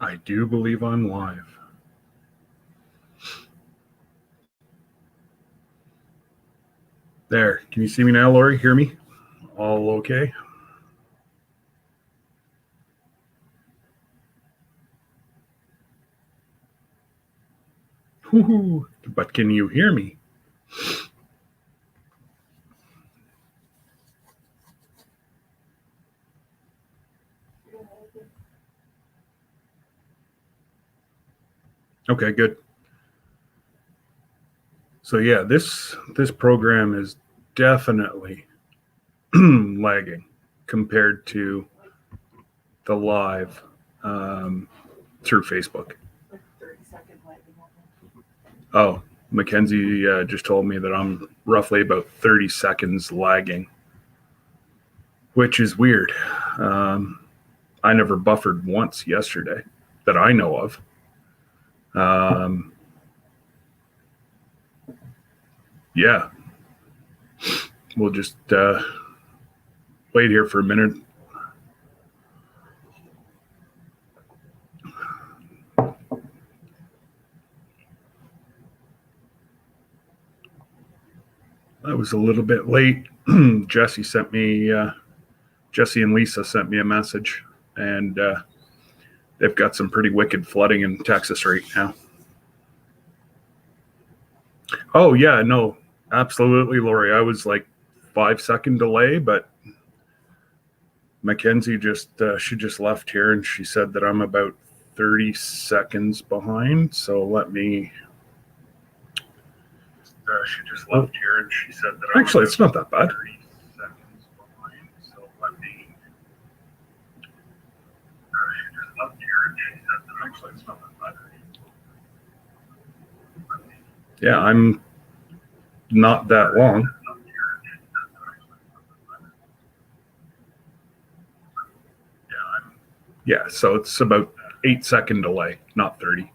I do believe I'm live. There. Can you see me now, Lori? Hear me? All okay? Woo-hoo. But can you hear me? Okay, good. So yeah, this program is definitely lagging compared to the live through Facebook. Oh, Mackenzie just told me that I'm roughly about 30 seconds lagging, which is weird. I never buffered once yesterday that I know of. Yeah, we'll just wait here for a minute. I was a little bit late. Jesse and Lisa sent me a message, and they've got some pretty wicked flooding in Texas right now. Oh yeah, no, absolutely, Lori. I was like 5-second delay, but Mackenzie she just left here, and she said that I'm about 30 seconds behind. So let me. She just left here, and she said that I'm actually it's not that bad. 30 seconds behind. So let me. She just left here, and she said that actually it's not that bad. Yeah, I'm not that long. Yeah, so it's about 8-second delay, not 30.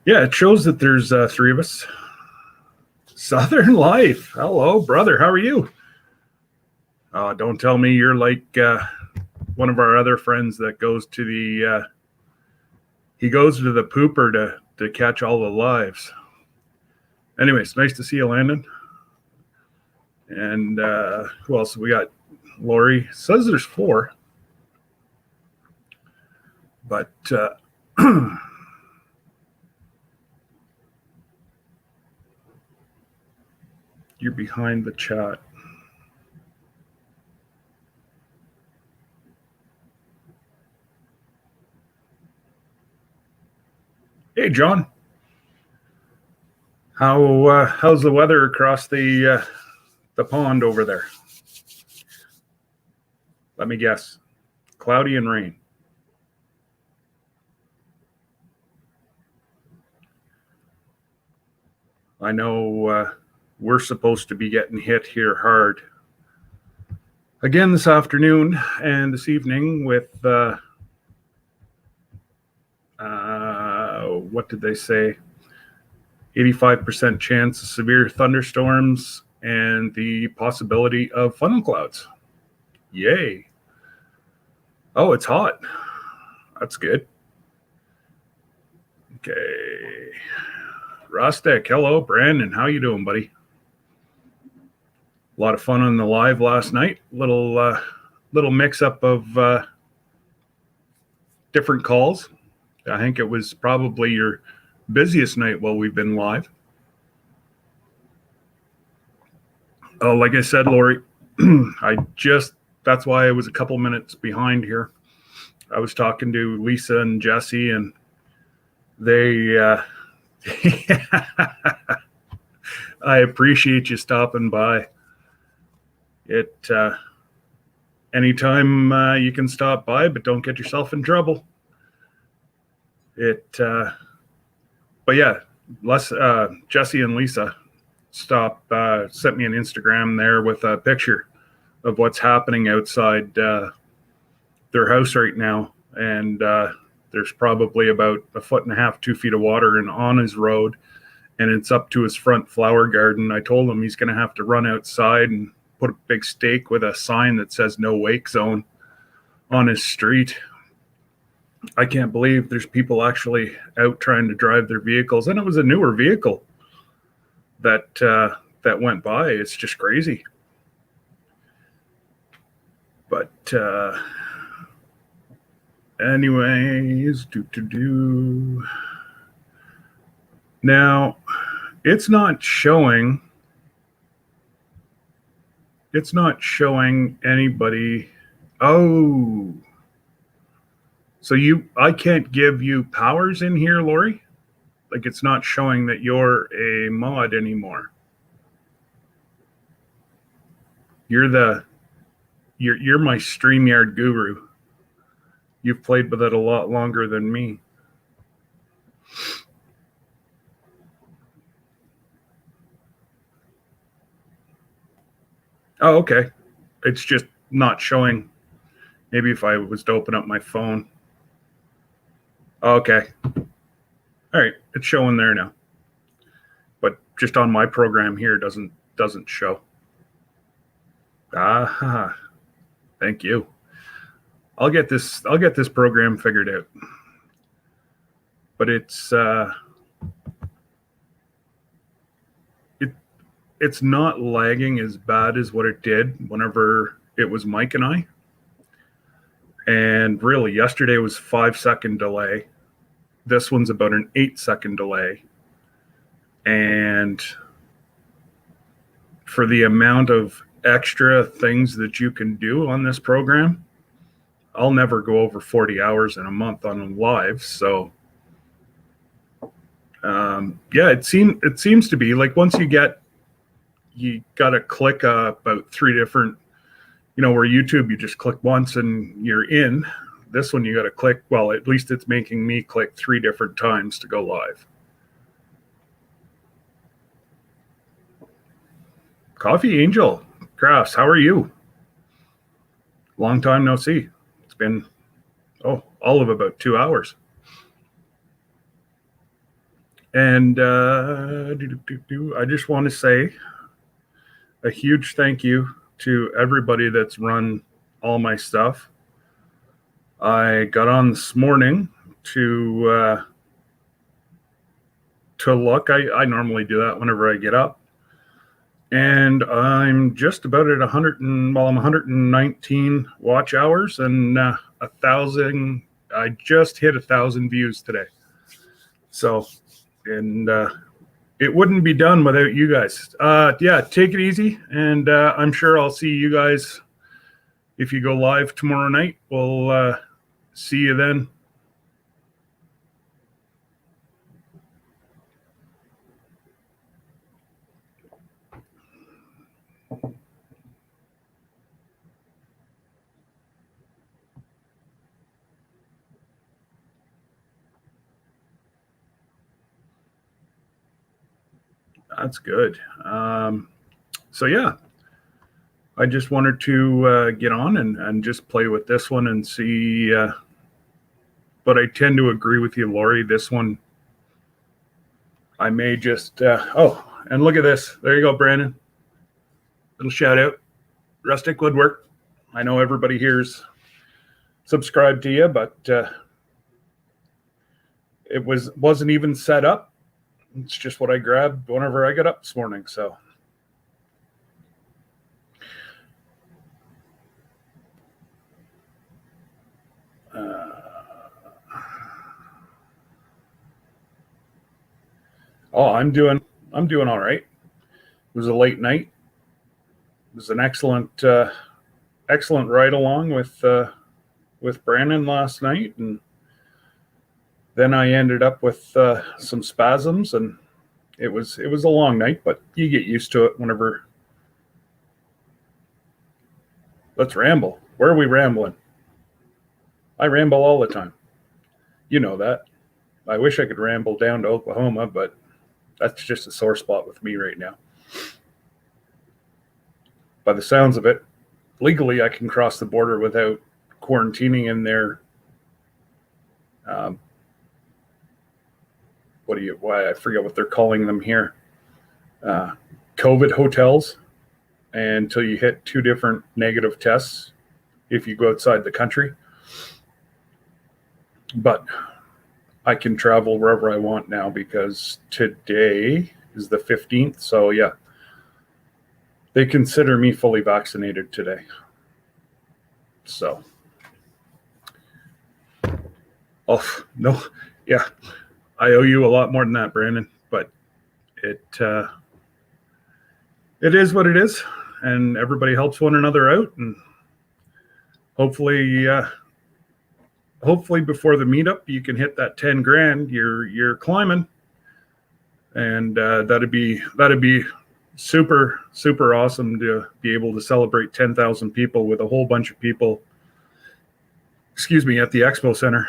Yeah, it shows that there's 3 of us. Southern Life. Hello, brother. How are you? Don't tell me you're like one of our other friends that goes to the he goes to the pooper to catch all the lives. Anyways, nice to see you, Landon. And who else? We got Lori. Says there's 4. But you're behind the chat. Hey, John. How's the weather across the pond over there? Let me guess. Cloudy and rain. I know we're supposed to be getting hit here hard again this afternoon and this evening with what did they say? 85% chance of severe thunderstorms and the possibility of funnel clouds. Yay. Oh, it's hot. That's good. Okay. Rostek, hello. Brandon, how you doing, buddy? A lot of fun on the live last night. Little mix-up of different calls. I think it was probably your busiest night while we've been live. Oh, like I said, Lori, that's why I was a couple minutes behind here. I was talking to Lisa and Jesse, and they I appreciate you stopping by. Anytime you can stop by, but don't get yourself in trouble. But yeah, Jesse and Lisa sent me an Instagram there with a picture of what's happening outside their house right now. And there's probably about 1.5 feet, 2 feet of water on his road, and it's up to his front flower garden. I told him he's going to have to run outside and put a big stake with a sign that says no wake zone on his street. I can't believe there's people actually out trying to drive their vehicles, and it was a newer vehicle that went by. It's just crazy. But anyways, now it's not showing. It's not showing anybody. Oh, so I can't give you powers in here, Lori? Like it's not showing that you're a mod anymore. You're my StreamYard guru. You've played with it a lot longer than me. Oh, okay. It's just not showing. Maybe if I was to open up my phone. Okay. All right, it's showing there now. But just on my program here doesn't show. Ah, thank you. I'll get this program figured out. But it's not lagging as bad as what it did whenever it was Mike and I. And really, yesterday was 5-second delay. This one's about an 8-second delay. And for the amount of extra things that you can do on this program, I'll never go over 40 hours in a month on live. So yeah, it seems to be like once you got to click about 3 different, where YouTube, you just click once and you're in. This one, you got to click. Well, at least it's making me click 3 different times to go live. Coffee Angel Crafts, how are you? Long time no see. It's been, all of about 2 hours. And I just want to say a huge thank you to everybody that's run all my stuff. I got on this morning to look. I normally do that whenever I get up. And I'm just about at 119 watch hours and 1,000. I just hit 1,000 views today. So, and it wouldn't be done without you guys. Yeah, take it easy. And I'm sure I'll see you guys if you go live tomorrow night. We'll see you then. That's good. So yeah, I just wanted to get on and just play with this one and see. But I tend to agree with you, Lori. This one, I may just. And look at this. There you go, Brandon. Little shout out, Rustic Woodwork. I know everybody here's subscribed to you, but it wasn't even set up. It's just what I grabbed whenever I got up this morning. So. I'm doing all right. It was a late night. It was an excellent ride along with Brandon last night, and then I ended up with some spasms, and it was a long night, but you get used to it whenever. Let's ramble. Where are we rambling? I ramble all the time. You know that. I wish I could ramble down to Oklahoma, but that's just a sore spot with me right now. By the sounds of it, legally I can cross the border without quarantining in their I forget what they're calling them here. COVID hotels, until you hit 2 different negative tests if you go outside the country. But I can travel wherever I want now because today is the 15th. So, yeah, they consider me fully vaccinated today. So, oh, no, yeah, I owe you a lot more than that, Brandon, but it is what it is, and everybody helps one another out, and hopefully before the meetup you can hit that 10 grand you're climbing, and that'd be super awesome to be able to celebrate 10,000 people with a whole bunch of people at the expo center.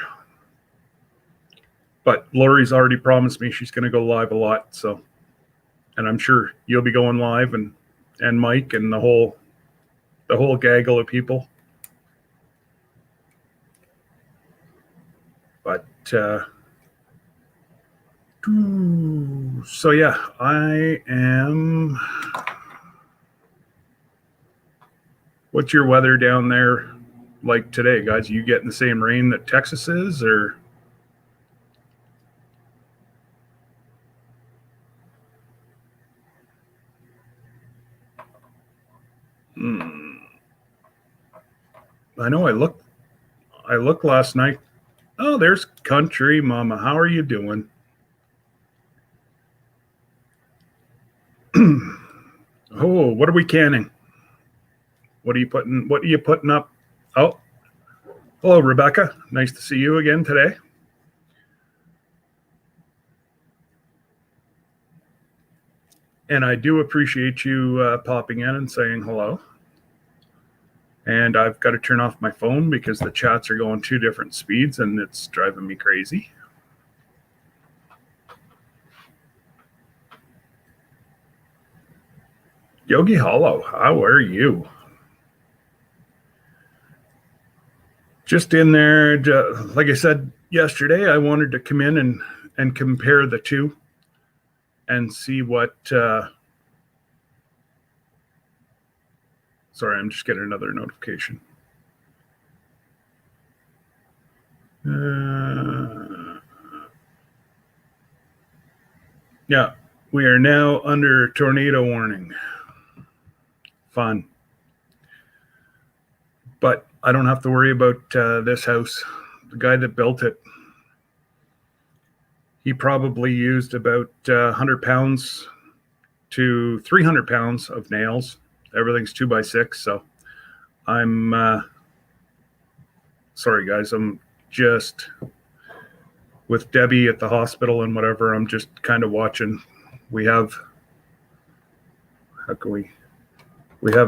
But Lori's already promised me she's going to go live a lot, so, and I'm sure you'll be going live, and Mike and the whole gaggle of people. But so yeah, I am. What's your weather down there like today, guys? Are you getting the same rain that Texas is, or? I know I looked last night. Oh, there's Country Mama. How are you doing? Oh, what are we canning? What are you putting up? Oh, hello, Rebecca. Nice to see you again today. And I do appreciate you popping in and saying hello. And I've got to turn off my phone because the chats are going 2 different speeds and it's driving me crazy. Yogi Hollow, how are you? Just in there, like I said yesterday, I wanted to come in and compare the two and see what... Sorry, I'm just getting another notification. Yeah, we are now under tornado warning. Fun. But I don't have to worry about this house. The guy that built it, he probably used about 100 pounds to 300 pounds of nails. Everything's 2x6. So I'm sorry, guys. I'm just with Debbie at the hospital and whatever. I'm just kind of watching. We have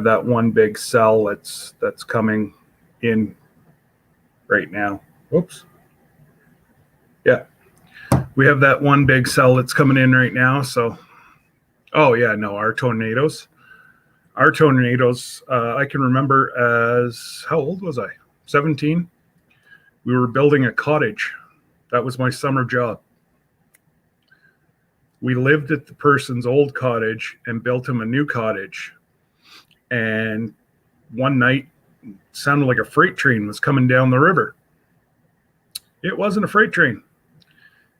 that one big cell that's coming in right now. Oops. Yeah. We have that one big cell that's coming in right now. So, oh yeah, no, our tornadoes, I can remember as, how old was I? 17. We were building a cottage. That was my summer job. We lived at the person's old cottage and built him a new cottage. And one night, it sounded like a freight train was coming down the river. It wasn't a freight train.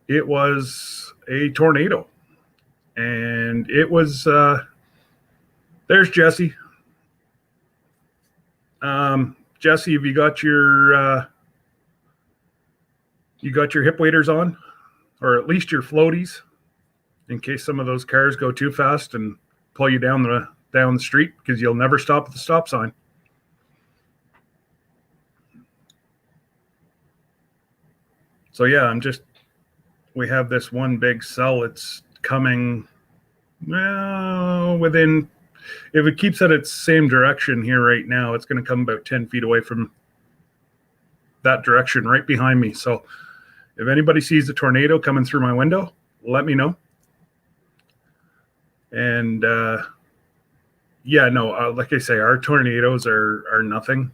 It was a tornado. And it was, there's Jesse. Jesse, have you got your hip waders on, or at least your floaties, in case some of those cars go too fast and pull you down the street, because you'll never stop at the stop sign. So yeah, we have this one big cell. It's coming, well, within, if it keeps at its same direction here right now, it's going to come about 10 feet away from that direction right behind me. So if anybody sees a tornado coming through my window, let me know. And yeah, no, like I say, our tornadoes are nothing.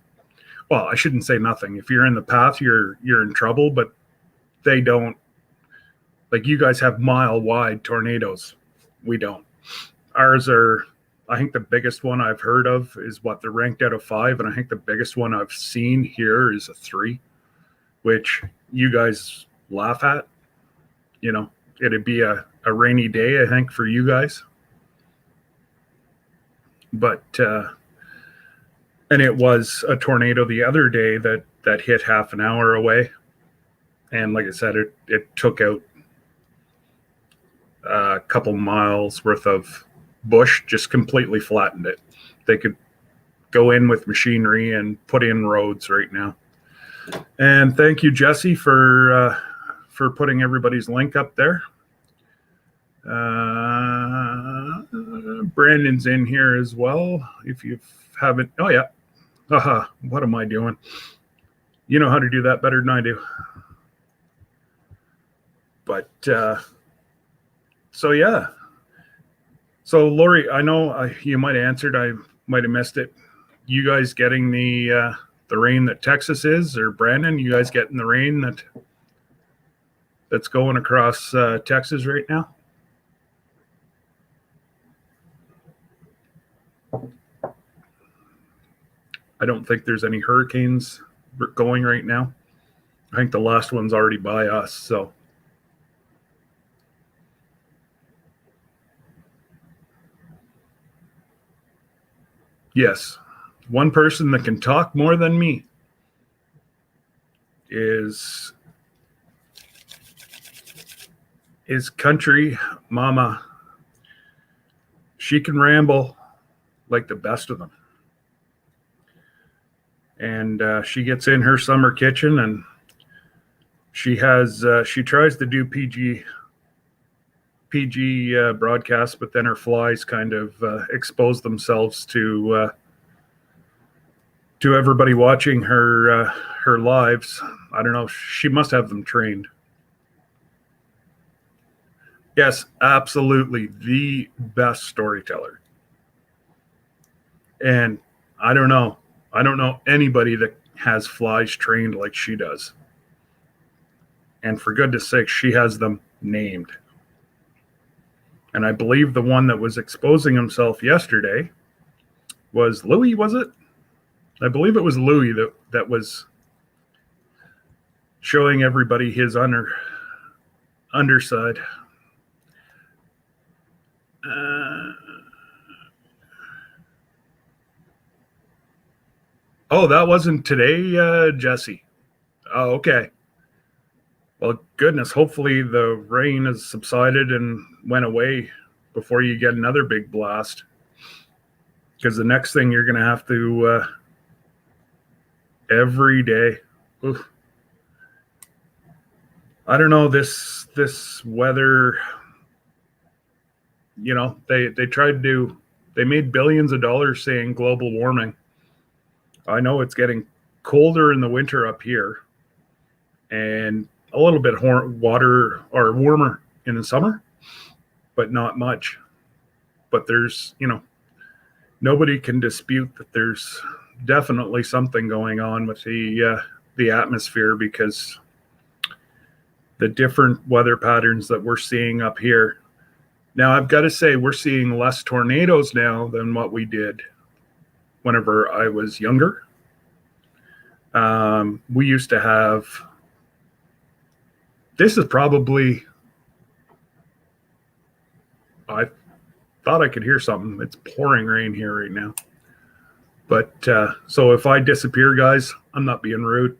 Well, I shouldn't say nothing. If you're in the path, you're in trouble, but they don't, like, you guys have mile wide tornadoes. We don't. Ours are, I think the biggest one I've heard of is what they're ranked out of 5. And I think the biggest one I've seen here is a 3, which you guys laugh at. You know, it'd be a rainy day, I think, for you guys. But and it was a tornado the other day that hit half an hour away, and like I said, it took out a couple miles worth of bush, just completely flattened it. They could go in with machinery and put in roads right now. And thank you, Jesse, for putting everybody's link up there. Brandon's in here as well. If you haven't, oh yeah, what am I doing? You know how to do that better than I do. But so yeah. So Lori, I know you might have answered. I might have missed it. You guys getting the rain that Texas is, or Brandon? You guys getting the rain that's going across Texas right now? I don't think there's any hurricanes going right now. I think the last one's already by us. So yes, one person that can talk more than me is country mama. She can ramble like the best of them. And she gets in her summer kitchen, and she tries to do PG broadcasts, but then her flies kind of expose themselves to everybody watching her lives. I don't know. She must have them trained. Yes, absolutely, the best storyteller. And I don't know anybody that has flies trained like she does. And for goodness sake, she has them named. And I believe the one that was exposing himself yesterday was Louis, was it? I believe it was Louis that was showing everybody his underside. Oh, that wasn't today, Jesse. Oh, okay. Well, goodness, hopefully the rain has subsided and went away before you get another big blast. Because the next thing you're going to have to every day. Oof. I don't know, this weather, you know, they made billions of dollars saying global warming. I know it's getting colder in the winter up here and a little bit water or warmer in the summer, but not much. But there's, you know, nobody can dispute that there's definitely something going on with the atmosphere, because the different weather patterns that we're seeing up here. Now, I've got to say, we're seeing less tornadoes now than what we did whenever I was younger. We used to have, this is probably, I thought I could hear something. It's pouring rain here right now. But so if I disappear, guys, I'm not being rude.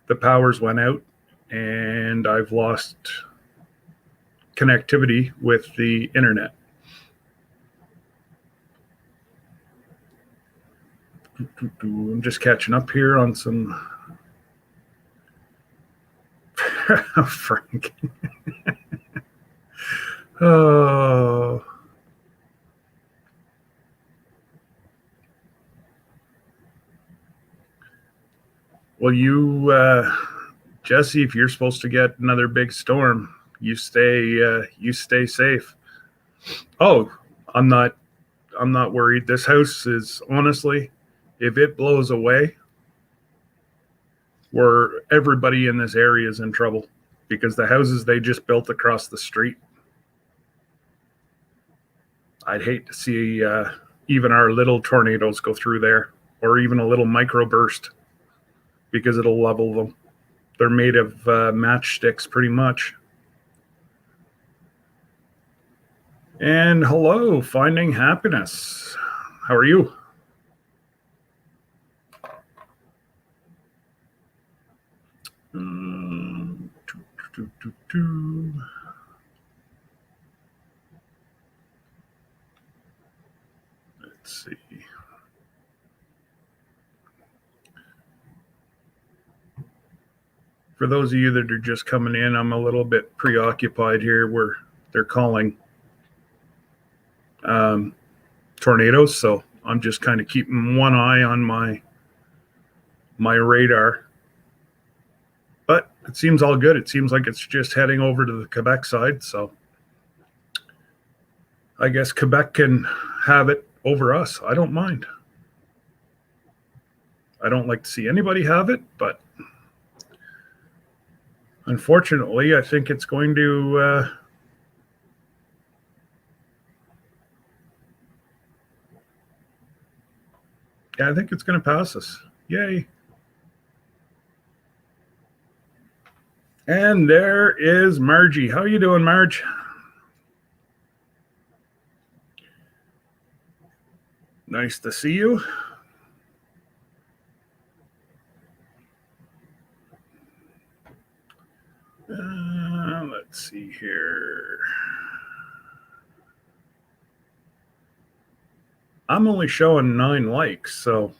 The powers went out and I've lost connectivity with the internet. I'm just catching up here on some Frank. Oh. Well, Jesse, if you're supposed to get another big storm, you stay safe. Oh, I'm not worried. This house is, honestly, if it blows away, everybody in this area is in trouble, because the houses they just built across the street, I'd hate to see even our little tornadoes go through there, or even a little microburst, because it'll level them. They're made of matchsticks pretty much. And hello, Finding Happiness. How are you? Let's see. For those of you that are just coming in, I'm a little bit preoccupied here where they're calling tornadoes, so I'm just kind of keeping one eye on my radar. But it seems all good. It seems like it's just heading over to the Quebec side, so I guess Quebec can have it over us. I don't mind. I don't like to see anybody have it, but unfortunately, I think it's going to I think it's going to pass us. Yay. And there is Margie. How you doing, Marge? Nice to see you. Let's see here. I'm only showing 9 likes, so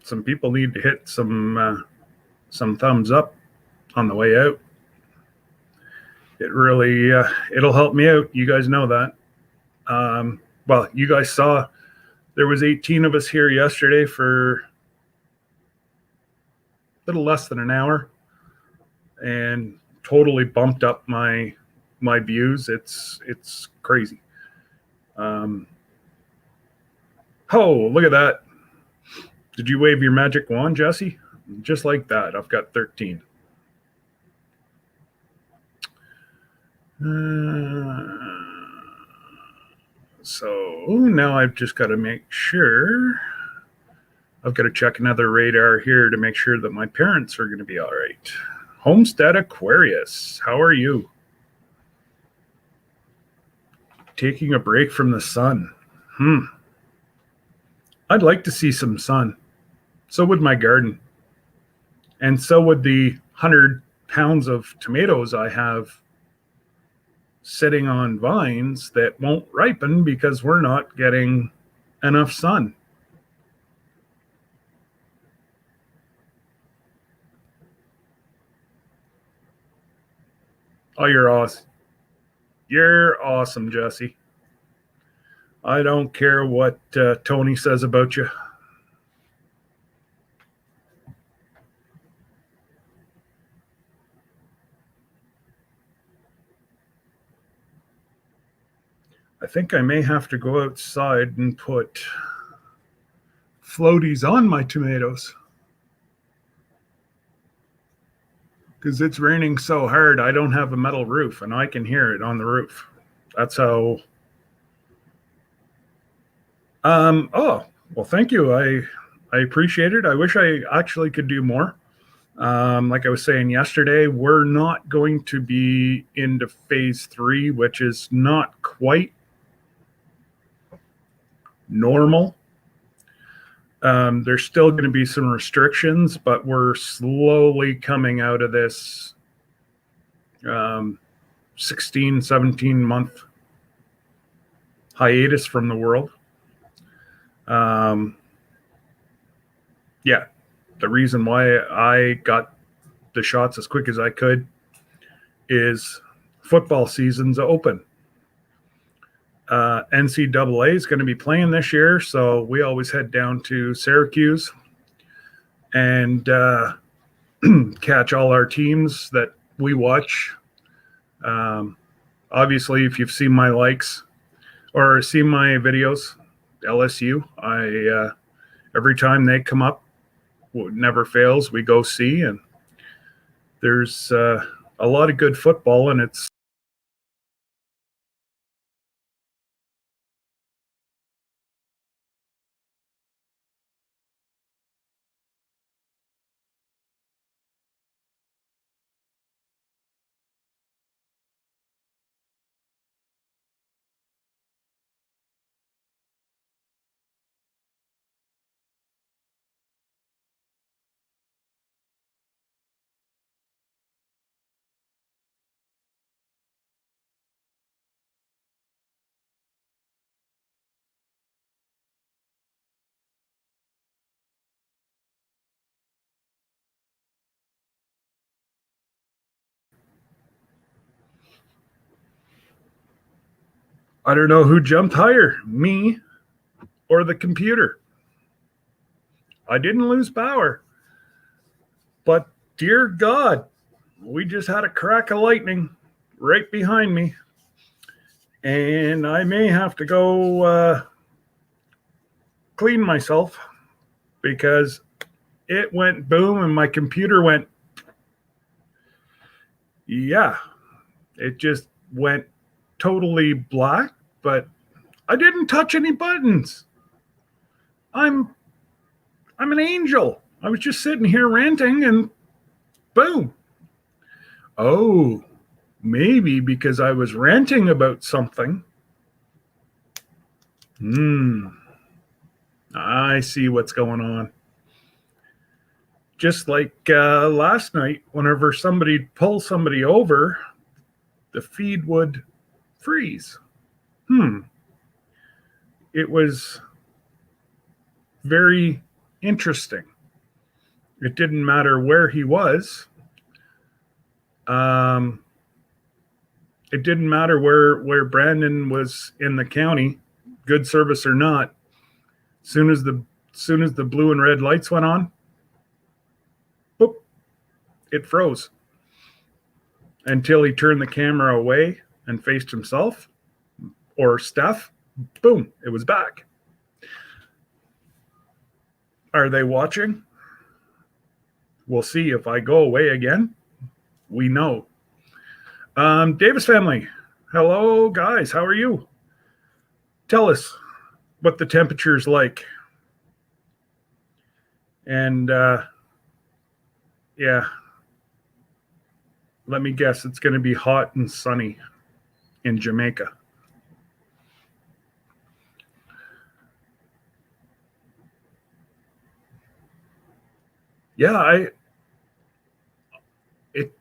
some people need to hit some thumbs up on the way out. It really it'll help me out. You guys know that. Well, you guys saw there was 18 of us here yesterday for a little less than an hour, and totally bumped up my views. It's crazy. Oh, look at that. Did you wave your magic wand, Jesse? Just like that, I've got 13. So now I've just got to make sure. I've got to check another radar here to make sure that my parents are going to be all right. Homestead Aquarius, how are you? Taking a break from the sun. I'd like to see some sun. So would my garden. And so would the 100 pounds of tomatoes I have sitting on vines that won't ripen because we're not getting enough sun. Oh, you're awesome. You're awesome, Jesse. I don't care what Tony says about you. I think I may have to go outside and put floaties on my tomatoes because it's raining so hard. I don't have a metal roof and I can hear it on the roof. That's how. Oh, well, thank you. I appreciate it. I wish I actually could do more. Like I was saying yesterday, we're not going to be into phase 3, which is not quite normal. There's still going to be some restrictions, but we're slowly coming out of this 16, 17 month hiatus from the world. Yeah, the reason why I got the shots as quick as I could is football season's open. NCAA is going to be playing this year, so we always head down to Syracuse and catch all our teams that we watch. Obviously, if you've seen my likes or seen my videos, LSU, every time they come up, never fails, we go see, and there's a lot of good football, and it's I don't know who jumped higher, me or the computer. I didn't lose power. But dear God, we just had a crack of lightning right behind me. And I may have to go clean myself because it went boom and my computer went, yeah, it just went totally black, but I didn't touch any buttons. I'm an angel. I was just sitting here ranting and boom. Oh, maybe because I was ranting about something. I see what's going on. Just like last night, whenever somebody pulled somebody over, the feed would freeze. It was very interesting. It didn't matter where he was. It didn't matter where Brandon was in the county, good service or not. Soon as the blue and red lights went on, boop, it froze. Until he turned the camera away and faced himself or Steph, boom, it was back. Are they watching? We'll see. If I go away again, we know. Davis family, hello guys, how are you? Tell us what the temperature's like. And yeah, let me guess, it's going to be hot and sunny in Jamaica. Yeah, it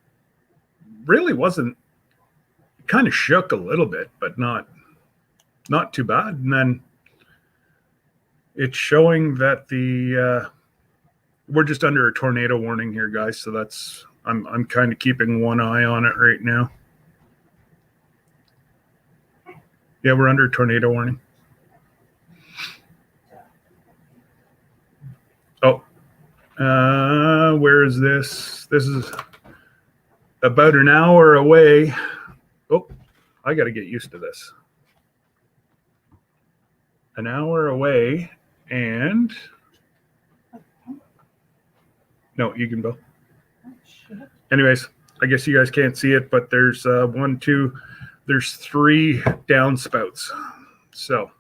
really wasn't, kind of shook a little bit, but not too bad. And then it's showing that we're just under a tornado warning here, guys. So that's, I'm kind of keeping one eye on it right now. Yeah, we're under a tornado warning. Oh, where is this? This is about an hour away. Oh, I got to get used to this. An hour away, and no, you can go. Anyways, I guess you guys can't see it, but there's there's 3 downspouts. So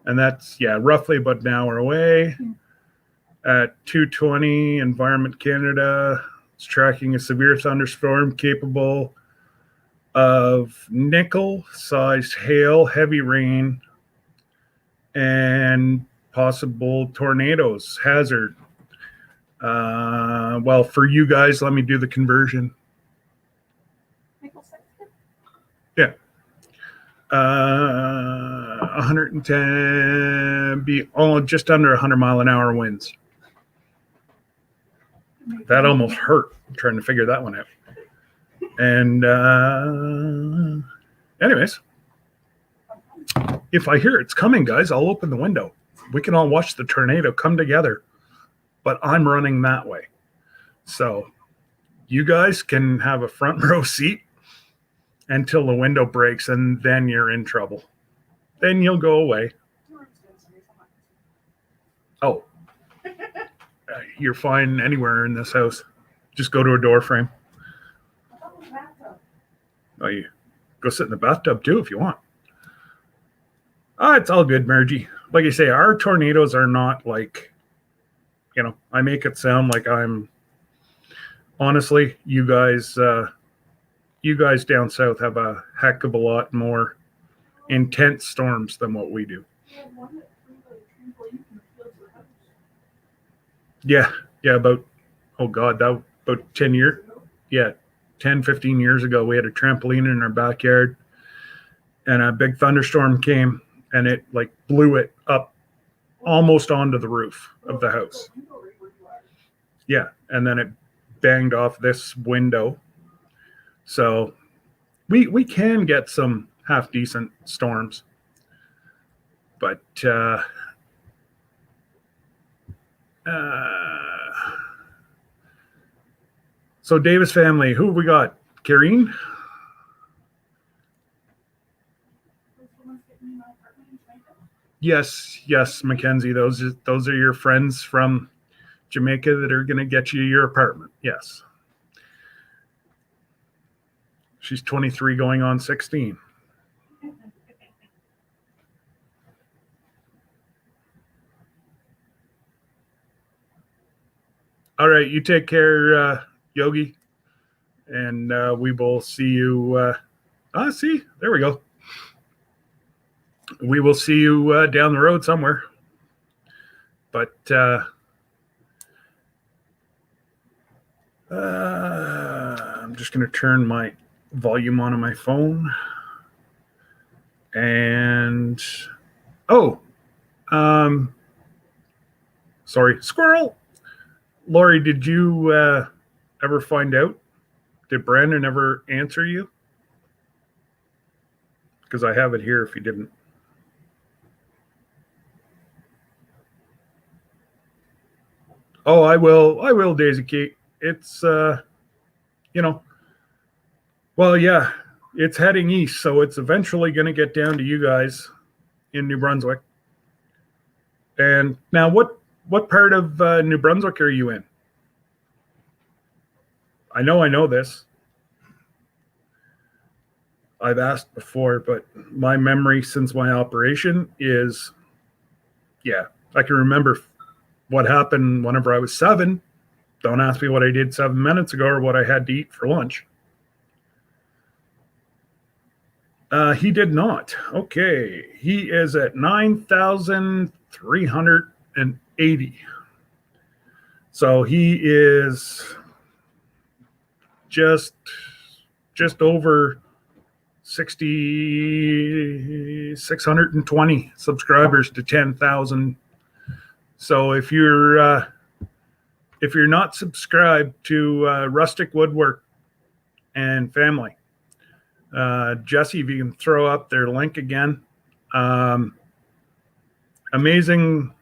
and that's, yeah, roughly about an hour away. At 2:20, Environment Canada is tracking a severe thunderstorm capable of nickel-sized hail, heavy rain, and possible tornadoes hazard. Well, for you guys, let me do the conversion. Yeah. 110, be just under 100 mile an hour winds. That almost hurt trying to figure that one out. And anyways, if I hear it's coming, guys, I'll open the window. We can all watch the tornado come together, but I'm running that way. So you guys can have a front row seat until the window breaks, and then you're in trouble. Then you'll go away. Oh, you're fine anywhere in this house. Just go to a door frame. Oh, you go sit in the bathtub too if you want. It's all good, Margie. Like I say, our tornadoes are not like, I make it sound like I'm, honestly, you guys down south have a heck of a lot more intense storms than what we do. Yeah, about 10 years. Yeah, 10, 15 years ago, we had a trampoline in our backyard, and a big thunderstorm came, and it like blew it up almost onto the roof of the house. Yeah, and then it banged off this window, So we can get some half decent storms, but so Davis family, who have we got? Karine? Yes, Mackenzie. Those are your friends from Jamaica that are going to get you your apartment. Yes. She's 23 going on 16. All right, you take care, Yogi, and we will see you. See, there we go. We will see you down the road somewhere. But I'm just going to turn my volume on my phone. And sorry, squirrel. Lori, did you ever find out? Did Brandon ever answer you? Because I have it here if you didn't. Oh, I will, Daisy Kate. It's, well, yeah, it's heading east, so it's eventually going to get down to you guys in New Brunswick. And now, what part of New Brunswick are you in? I know this. I've asked before, but my memory since my operation is, yeah, I can remember what happened whenever I was 7. Don't ask me what I did 7 minutes ago or what I had to eat for lunch. He did not. Okay. He is at 9,380. So he is just over 620 subscribers to 10,000. So if you're not subscribed to Rustic Woodwork and Family, Jesse, if you can throw up their link again. Amazing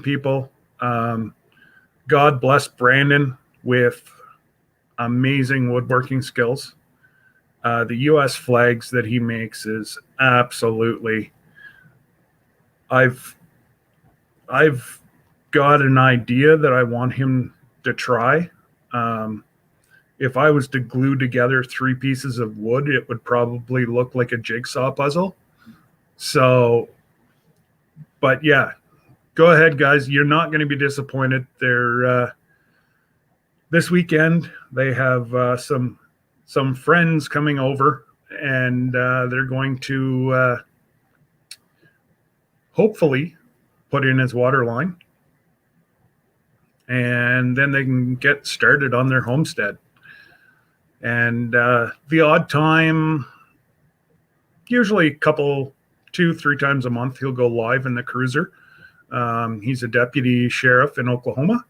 people. God bless Brandon with amazing woodworking skills. The U.S. flags that he makes is absolutely. I've got an idea that I want him to try. If I was to glue together 3 pieces of wood, it would probably look like a jigsaw puzzle. So, but yeah, go ahead, guys. You're not going to be disappointed. They're this weekend. They have some friends coming over, and they're going to hopefully put in his water line, and then they can get started on their homestead. And the odd time, usually a couple, 2-3 times a month, he'll go live in the cruiser. He's a deputy sheriff in Oklahoma,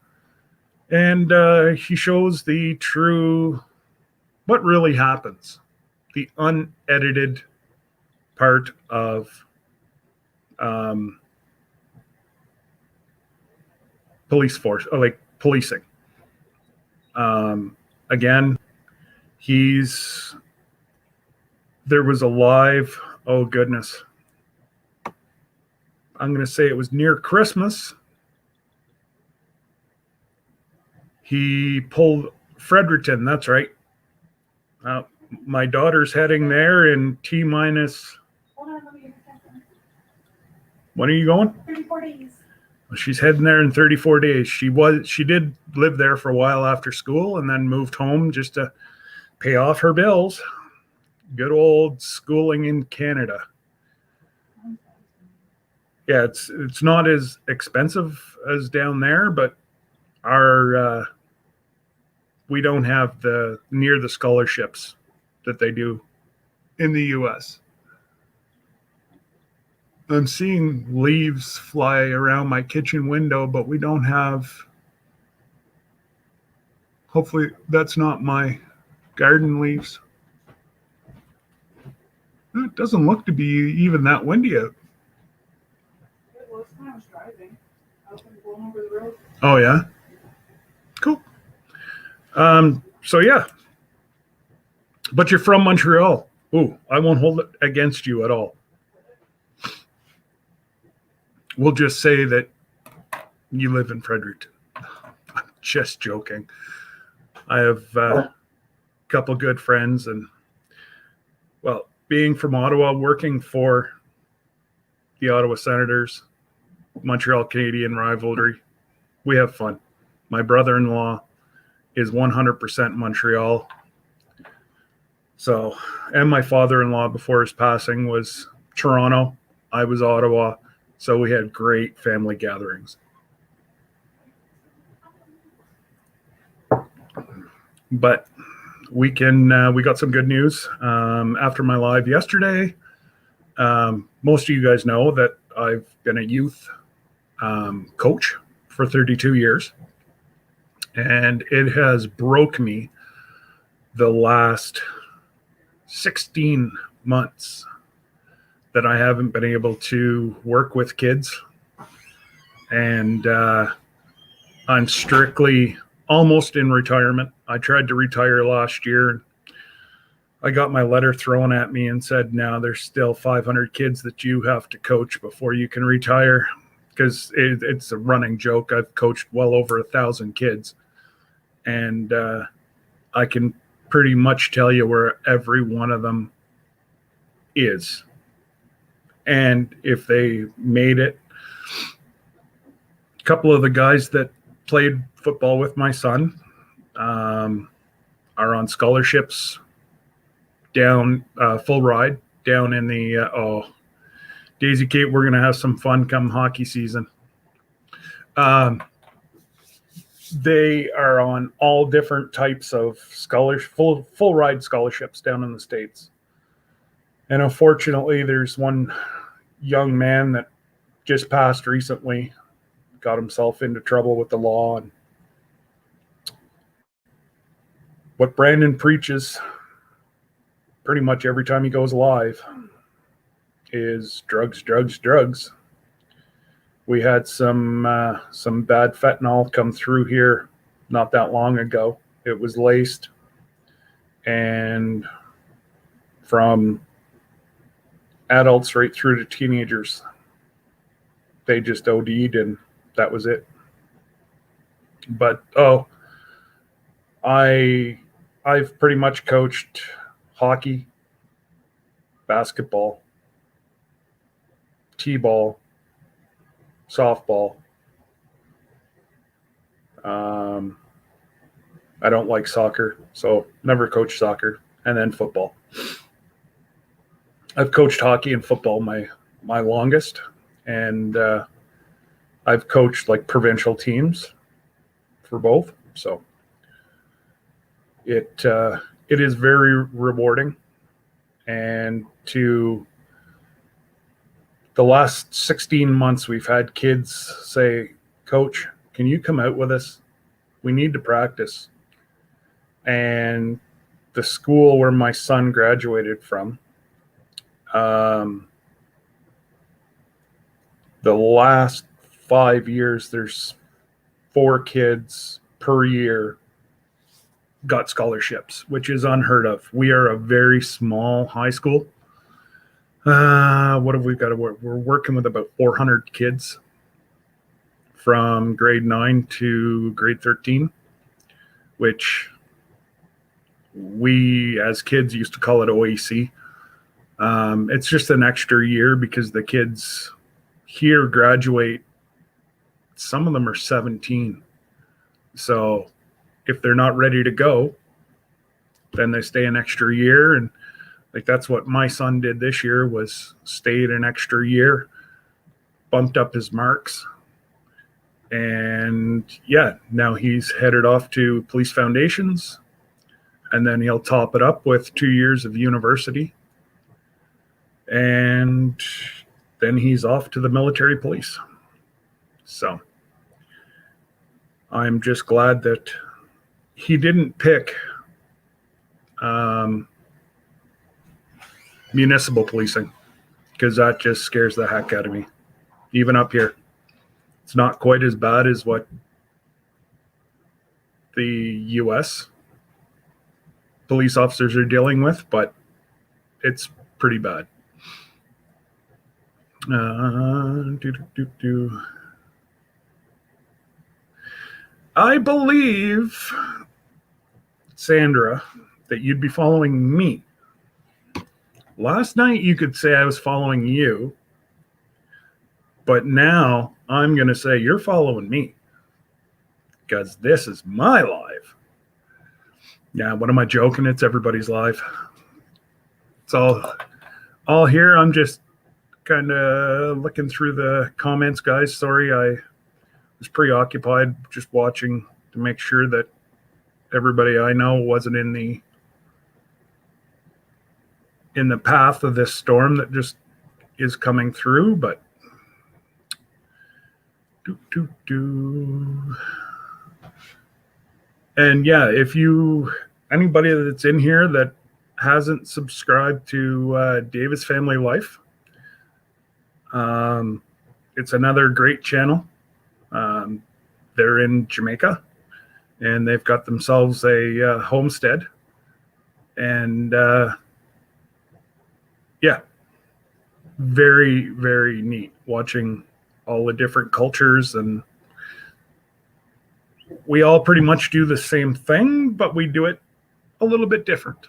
and he shows the true, what really happens, the unedited part of police force, like policing. Again, there was a live, oh goodness, I'm going to say it was near Christmas. He pulled Fredericton, that's right. My daughter's heading there in T-minus. Hold on, let me get a second. When are you going? 34 days. She's heading there in 34 days. She did live there for a while after school and then moved home just to pay off her bills. Good old schooling in Canada. Yeah, it's not as expensive as down there, but we don't have the scholarships that they do in the U.S. I'm seeing leaves fly around my kitchen window, but we don't have. Hopefully, that's not my garden leaves. It doesn't look to be even that windy out. It was when I was driving. I was going over the road. Oh, yeah? Cool. So, yeah. But you're from Montreal. Ooh, I won't hold it against you at all. We'll just say that you live in Fredericton. I'm just joking. I have a couple good friends, and, well, being from Ottawa, working for the Ottawa Senators, Montreal Canadian rivalry, we have fun. My brother-in-law is 100% Montreal. So, and my father-in-law before his passing was Toronto. I was Ottawa. So we had great family gatherings. But we got some good news after my live yesterday. Most of you guys know that I've been a youth coach for 32 years. And it has broke me the last 16 months that I haven't been able to work with kids. And I'm strictly almost in retirement. I tried to retire last year. I got my letter thrown at me and said, now there's still 500 kids that you have to coach before you can retire, because it's a running joke. I've coached well over 1,000 kids. And I can pretty much tell you where every one of them is. And if they made it, a couple of the guys that played football with my son are on scholarships down full ride down in the Daisy Cape. We're going to have some fun come hockey season. They are on all different types of full ride scholarships down in the States. And unfortunately, there's one young man that just passed recently, got himself into trouble with the law. And what Brandon preaches pretty much every time he goes live is drugs, drugs, drugs. We had some bad fentanyl come through here not that long ago. It was laced, and from adults right through to teenagers, they just OD'd, and that was it. But I've pretty much coached hockey, basketball, t-ball, softball. I don't like soccer, so never coached soccer, and then football. I've coached hockey and football my longest, and I've coached like provincial teams for both. So it is very rewarding. And to the last 16 months, we've had kids say, Coach, can you come out with us? We need to practice. And the school where my son graduated from, the last 5 years, there's 4 kids per year got scholarships, which is unheard of. We are a very small high school. What have we got to work? We're working with about 400 kids from grade 9 to grade 13, which we as kids used to call it OAC. It's just an extra year because the kids here graduate. Some of them are 17. So if they're not ready to go, then they stay an extra year. And like that's what my son did this year, was stayed an extra year, bumped up his marks. And yeah, now he's headed off to Police Foundations, and then he'll top it up with 2 years of university. And then he's off to the military police. So I'm just glad that he didn't pick municipal policing, because that just scares the heck out of me. Even up here, it's not quite as bad as what the U.S. police officers are dealing with, but it's pretty bad. I believe, Sandra, that you'd be following me. Last night you could say I was following you, but now I'm going to say you're following me because this is my live. Yeah, what am I joking? It's everybody's live. It's all here. I'm just kind of looking through the comments, guys. Sorry, I was preoccupied just watching to make sure that everybody I know wasn't in the path of this storm that just is coming through. But and yeah, if anybody that's in here that hasn't subscribed to Davis Family Life, it's another great channel. They're in Jamaica, and they've got themselves a homestead, and yeah, very, very neat watching all the different cultures, and we all pretty much do the same thing, but we do it a little bit different,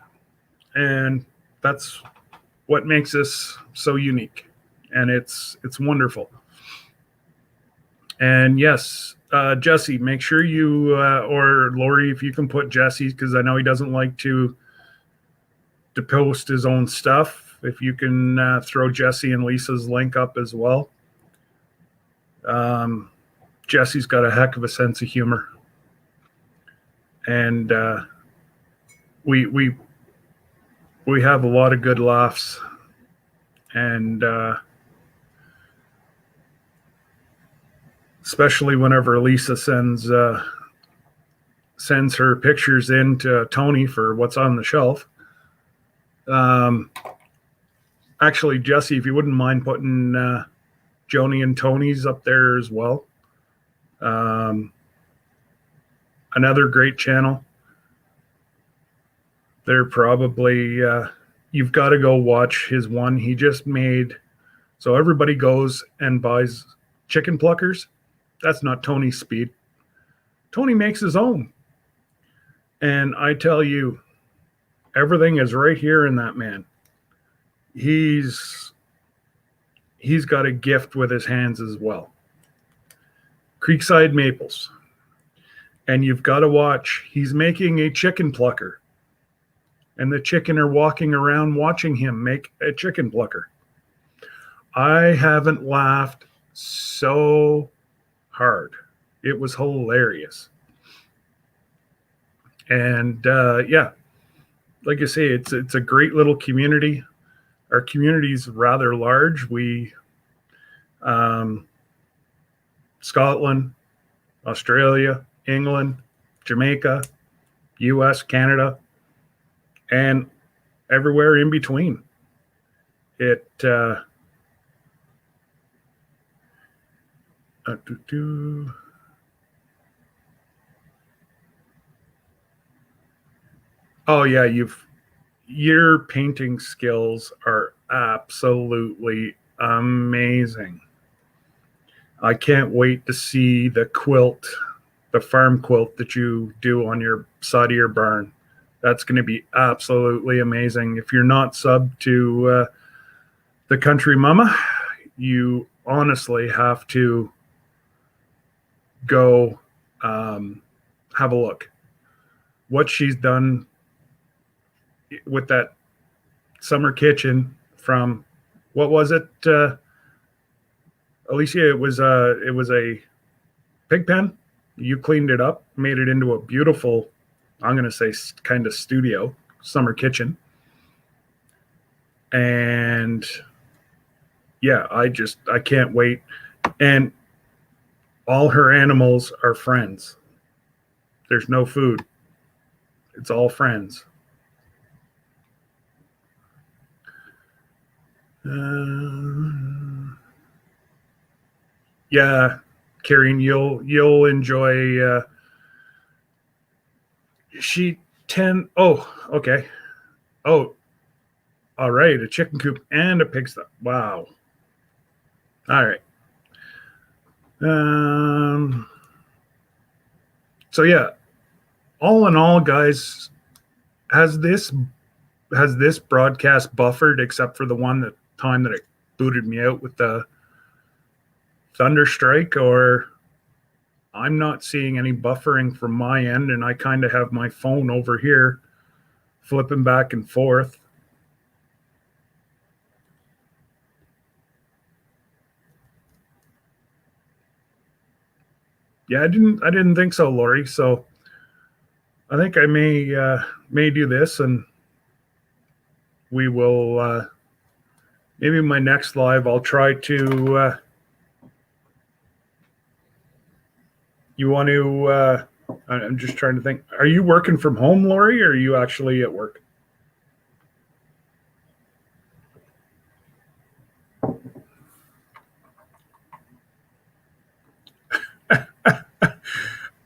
and that's what makes us so unique, and it's wonderful. And yes, Jesse, make sure you or Lori, if you can put Jesse's, because I know he doesn't like to post his own stuff. If you can throw Jesse and Lisa's link up as well. Jesse's got a heck of a sense of humor, and we have a lot of good laughs, and especially whenever Lisa sends her pictures in to Tony for what's on the shelf. Actually, Jesse, if you wouldn't mind putting Joni and Tony's up there as well. Another great channel. They're probably, you've got to go watch his one he just made. So everybody goes and buys chicken pluckers. That's not Tony's speed. Tony makes his own. And I tell you, everything is right here in that man. He's got a gift with his hands as well. Creekside Maples. And you've got to watch. He's making a chicken plucker. And the chicken are walking around watching him make a chicken plucker. I haven't laughed so hard. It was hilarious. And yeah, like I say, it's a great little community. Our community's rather large. We Scotland, Australia, England, Jamaica, US, Canada, and everywhere in between. It oh yeah, your painting skills are absolutely amazing. I can't wait to see the quilt, the farm quilt that you do on your side of your barn. That's going to be absolutely amazing. If you're not subbed to the Country Mama, you honestly have to go have a look. What she's done with that summer kitchen from, what was it, Alicia? It was a pig pen. You cleaned it up, made it into a beautiful, I'm going to say kind of studio summer kitchen. And yeah, I can't wait. And all her animals are friends. There's no food. It's all friends. Yeah, Karen, you'll enjoy sheet 10. Oh, okay. Oh, all right, a chicken coop and a pigsty. Wow. All right. So yeah, all in all, guys, has this broadcast buffered except for the time that it booted me out with the Thunderstrike, or I'm not seeing any buffering from my end, and I kind of have my phone over here flipping back and forth. Yeah, I didn't think so, Lori. So I think I may do this, and we will maybe my next live. I'll try to. You want to? I'm just trying to think. Are you working from home, Lori, or are you actually at work?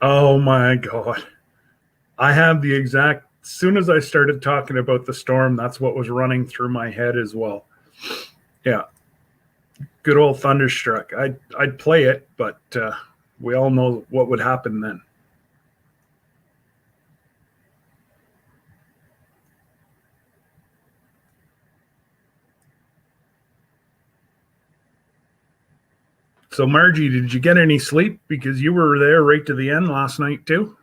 Oh my God. I have the exact, as soon as I started talking about the storm, that's what was running through my head as well. Yeah. Good old Thunderstruck. I'd play it, but we all know what would happen then. So, Margie, did you get any sleep? Because you were there right to the end last night, too.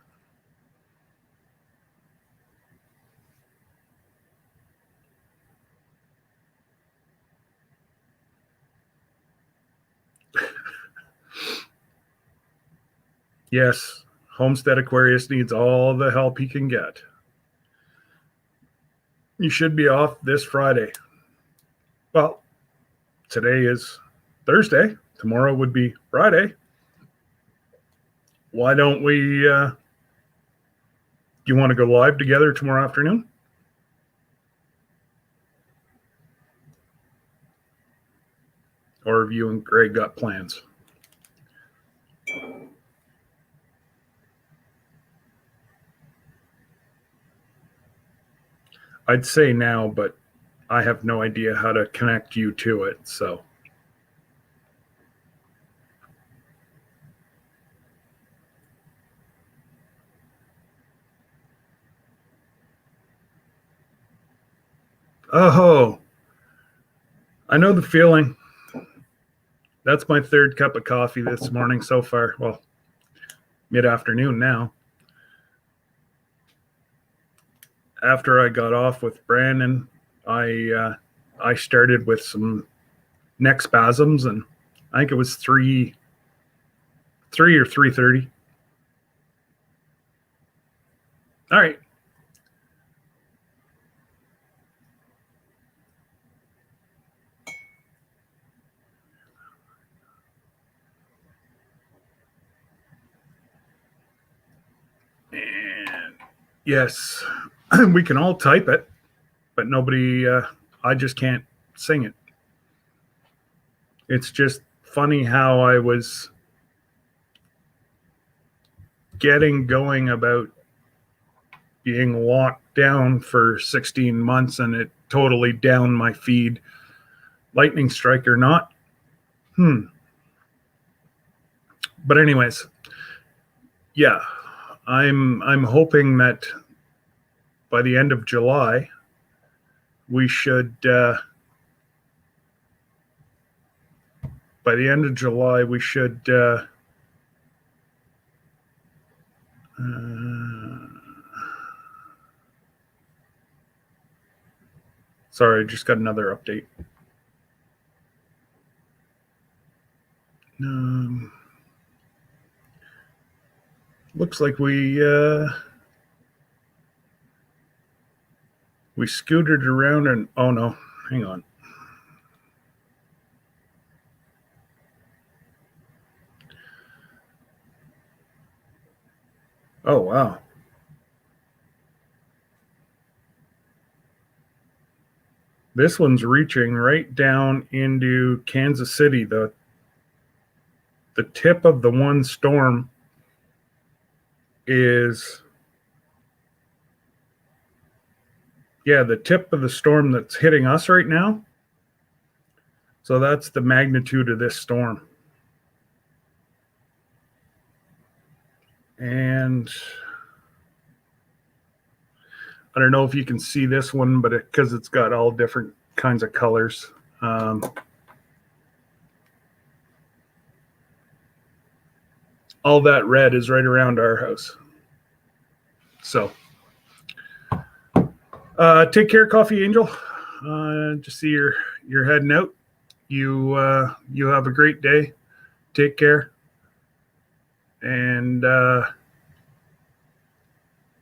Yes, Homestead Aquarius needs all the help he can get. You should be off this Friday. Well, today is Thursday. Tomorrow would be Friday. Why don't we? Do you want to go live together tomorrow afternoon? Or have you and Greg got plans? I'd say now, but I have no idea how to connect you to it. So, oh, I know the feeling. That's my third cup of coffee this morning so far. Well, mid-afternoon now. After I got off with Brandon, I started with some neck spasms, and I think it was 3 or 3:30. All right. And yes, we can all type it, but nobody. I just can't sing it. It's just funny how I was getting going about being locked down for 16 months, and it totally downed my feed. Lightning strike or not. But anyways, yeah, I'm hoping that by the end of July we should by the end of July we should sorry, I just got another update. Looks like we scooted around and oh no, hang on. Oh wow. This one's reaching right down into Kansas City. The tip of the one storm is, the tip of the storm that's hitting us right now. So that's the magnitude of this storm. And I don't know if you can see this one, but because it's got all different kinds of colors. All that red is right around our house. So take care, Coffee Angel. Just see you're heading out. You have a great day. Take care. And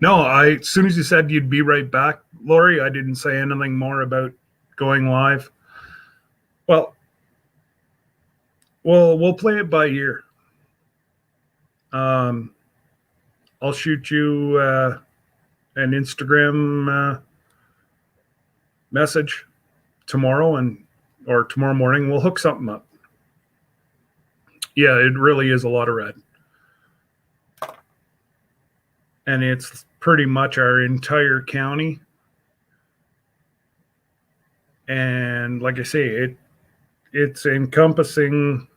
no, as soon as you said you'd be right back, Lori, I didn't say anything more about going live. Well, we'll play it by ear. I'll shoot you an Instagram message tomorrow or tomorrow morning. We'll hook something up. Yeah, it really is a lot of red. And it's pretty much our entire county. And like I say, it's encompassing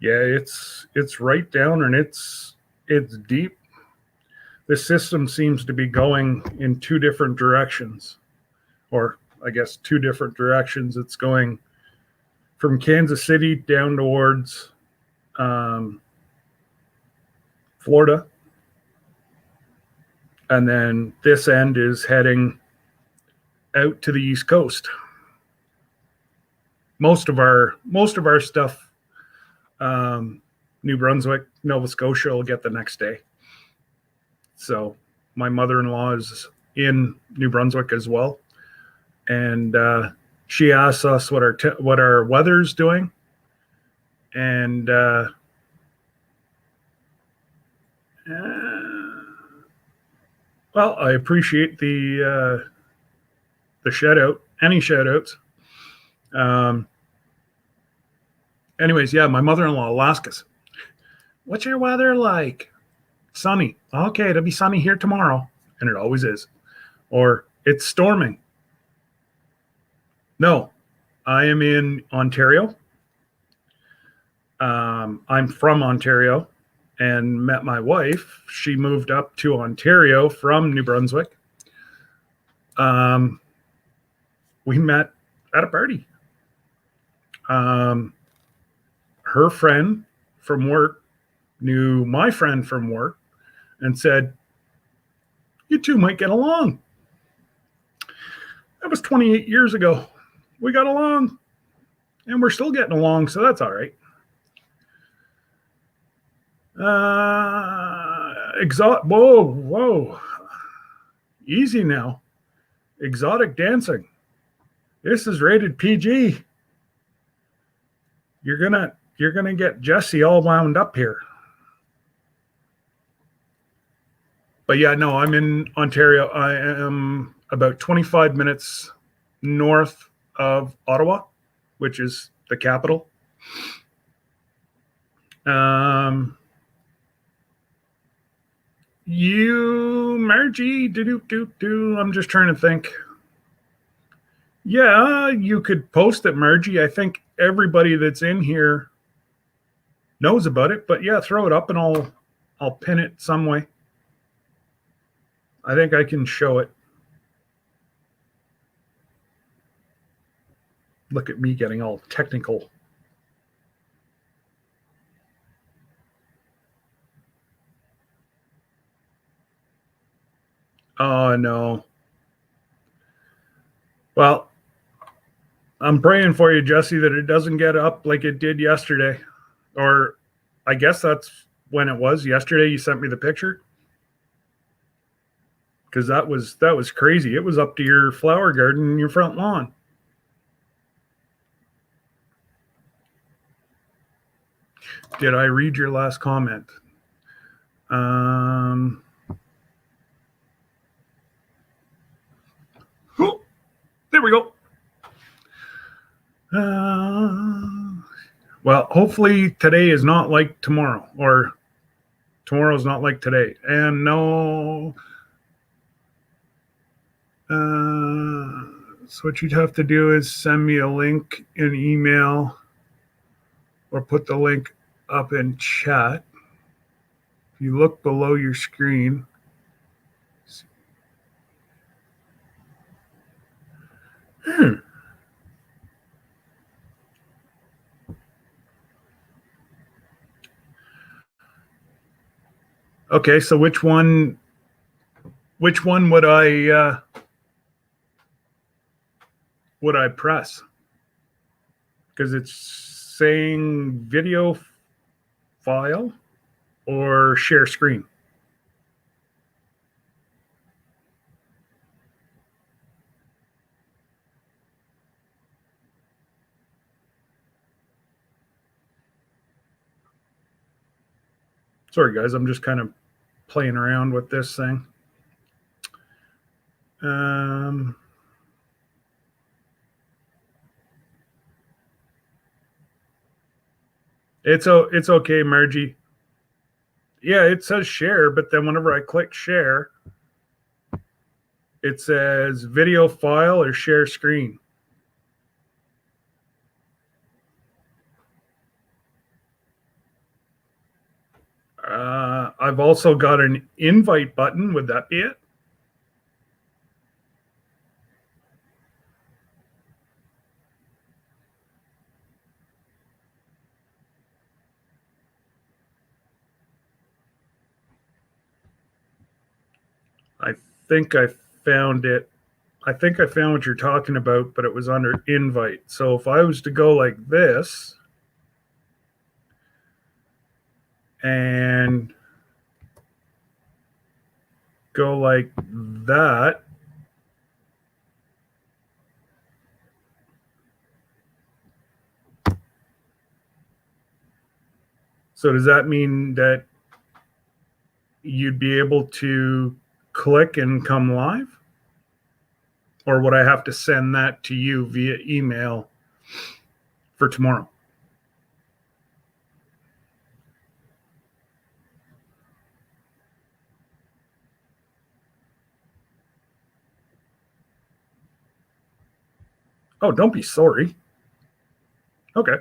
it's right down, and it's deep. The system seems to be going in two different directions, or I guess two different directions. It's going from Kansas City down towards Florida. And then this end is heading out to the East Coast. Most of our stuff, New Brunswick, Nova Scotia, will get the next day. So my mother-in-law is in New Brunswick as well. And she asked us what our weather's doing, and well, I appreciate the shout out. Any shout outs? Anyways, my mother-in-law asks us, "What's your weather like?" Sunny. Okay, it'll be sunny here tomorrow, and it always is. Or it's storming. No, I am in Ontario. I'm from Ontario and met my wife. She moved up to Ontario from New Brunswick. We met at a party. Her friend from work knew my friend from work and said, "You two might get along." That was 28 years ago. We got along, and we're still getting along, so that's all right. Whoa. Easy now. Exotic dancing. This is rated PG. You're gonna get Jesse all wound up here. But yeah, no, I'm in Ontario. I am about 25 minutes north of Ottawa, which is the capital. Margie, I'm just trying to think. Yeah, you could post it, Margie. I think everybody that's in here knows about it, but yeah, throw it up and I'll pin it some way. I think I can show it. Look at me getting all technical. Oh, no. Well, I'm praying for you, Jesse, that it doesn't get up like it did yesterday. Or I guess that's when it was. Yesterday you sent me the picture. Because that was crazy. It was up to your flower garden in your front lawn. Did I read your last comment? Oh, there we go. Well, hopefully today is not like tomorrow, or tomorrow's not like today. And no, so what you'd have to do is send me a link in email or put the link up in chat. If you look below your screen, okay, so which one would I press? Because it's saying video file or share screen. Sorry, guys, I'm just kind of playing around with this thing. It's okay, Margie. Yeah, it says share, but then whenever I click share, it says video file or share screen. I've also got an invite button. Would that be it? I think I found it. I think I found what you're talking about, but it was under invite. So if I was to go like this and go like that, so does that mean that you'd be able to click and come live? Or would I have to send that to you via email for tomorrow? Oh, don't be sorry. Okay.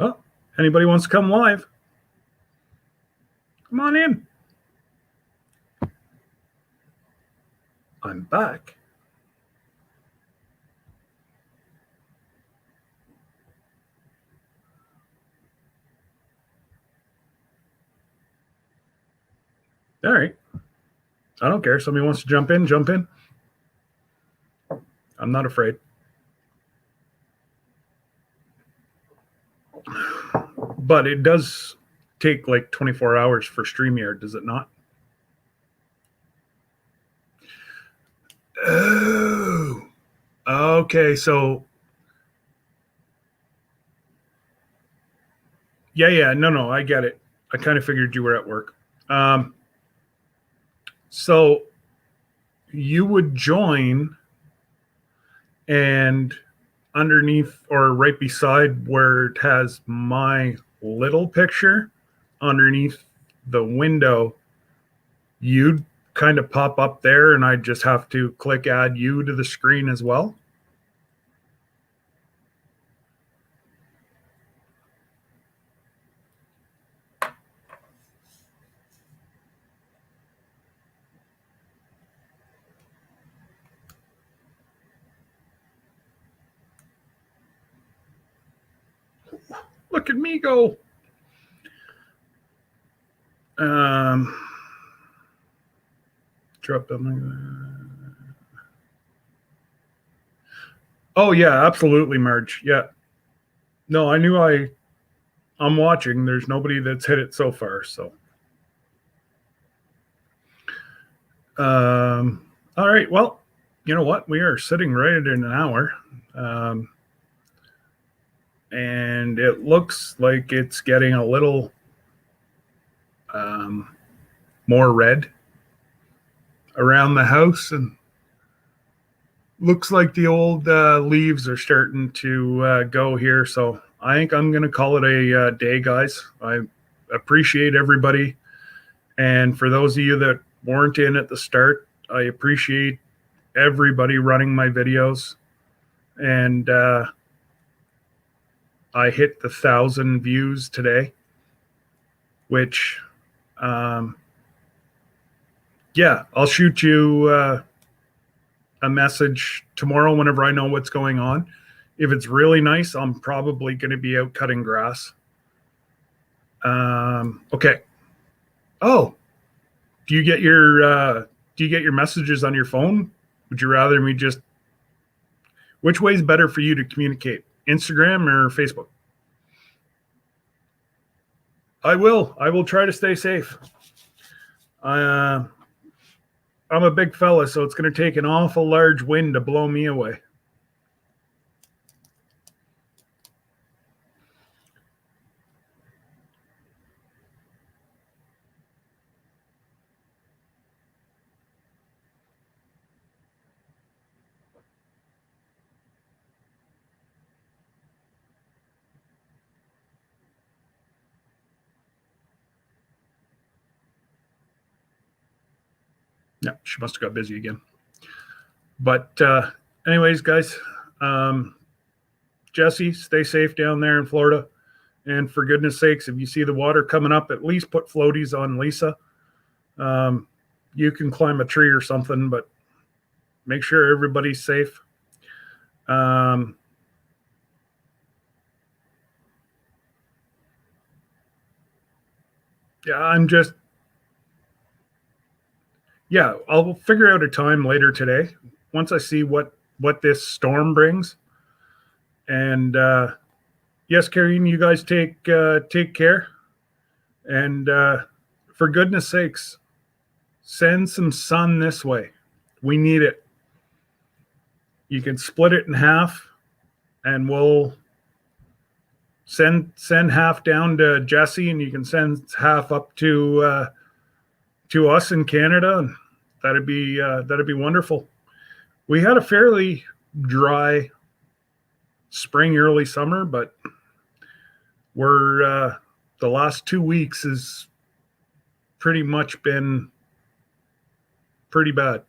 Oh, anybody wants to come live? Come on in. I'm back. All right. I don't care. Somebody wants to jump in, jump in. I'm not afraid. But it does take like 24 hours for StreamYard, does it not? Oh, okay. So, yeah. No, I get it. I kind of figured you were at work. So you would join, and underneath or right beside where it has my little picture, underneath the window, you'd kind of pop up there, and I'd just have to click add you to the screen as well. Look at me go. Drop them. Oh yeah, absolutely, Marge. Yeah. No, I knew I'm watching. There's nobody that's hit it so far. So, all right. Well, you know what? We are sitting right at an hour. and it looks like it's getting a little more red around the house, and looks like the old leaves are starting to go here. So I think I'm going to call it a day, guys. I appreciate everybody. And for those of you that weren't in at the start, I appreciate everybody running my videos. And I hit the 1,000 views today, which, yeah, I'll shoot you a message tomorrow whenever I know what's going on. If it's really nice, I'm probably going to be out cutting grass. Okay. Oh, do you get your messages on your phone? Would you rather me just? Which way is better for you to communicate, Instagram or Facebook? I will try to stay safe. I'm a big fella, so it's going to take an awful large wind to blow me away. Yeah, she must have got busy again. But anyways, guys, Jesse, stay safe down there in Florida. And for goodness sakes, if you see the water coming up, at least put floaties on Lisa. You can climb a tree or something, but make sure everybody's safe. Yeah, I'll figure out a time later today once I see what this storm brings. And yes, Karine, you guys take care. And for goodness sakes, send some sun this way. We need it. You can split it in half, and we'll send half down to Jesse, and you can send half up to us in Canada, and that'd be wonderful. We had a fairly dry spring, early summer, but we're the last 2 weeks has pretty much been pretty bad.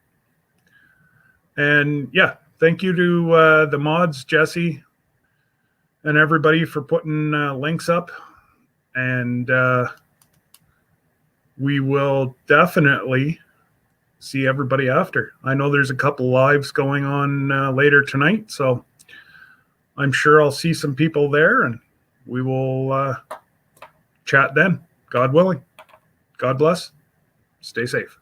And yeah, thank you to the mods, Jesse, and everybody for putting links up. And we will definitely see everybody after. I know there's a couple lives going on later tonight, so I'm sure I'll see some people there, and we will chat then, God willing. God bless. Stay safe.